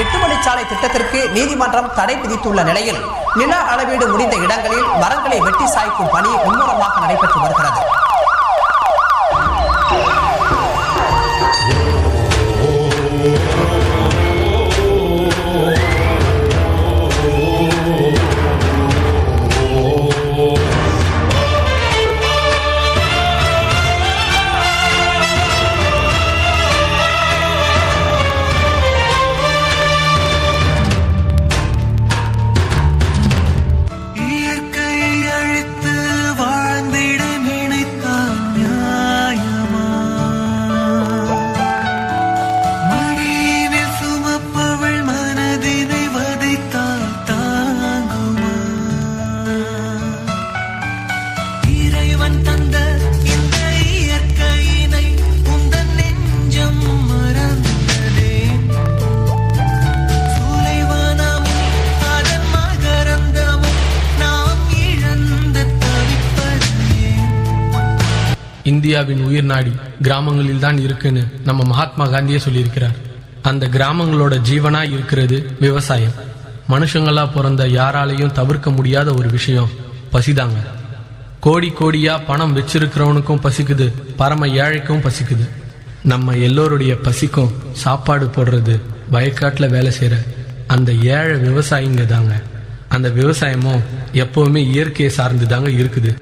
8 வழிச்சாலை திட்டத்திற்கு நீதிமன்றம் தடை விதித்துள்ள நிலையில் நில அளவீடு முடிந்த இடங்களில் மரங்களை வெட்டி சாய்க்கும் பணி மும்முரமாக நடைபெற்று வருகிறது. இந்தியாவின் உயிர் நாடி கிராமங்களில் தான் இருக்குன்னு நம்ம மகாத்மா காந்தியே சொல்லியிருக்கிறார். அந்த கிராமங்களோட ஜீவனா இருக்கிறது விவசாயம். மனுஷங்களா பிறந்த யாராலையும் தவிர்க்க முடியாத ஒரு விஷயம் பசிதாங்க. கோடி கோடியா பணம் வச்சிருக்கிறவனுக்கும் பசிக்குது, பரம ஏழைக்கும் பசிக்குது. நம்ம எல்லோருடைய பசிக்கும் சாப்பாடு போடுறது வயக்காட்டுல வேலை செய்யற அந்த ஏழை விவசாயிங்க தாங்க. அந்த விவசாயமும் எப்பவுமே இயற்கையை சார்ந்து தாங்க இருக்குது.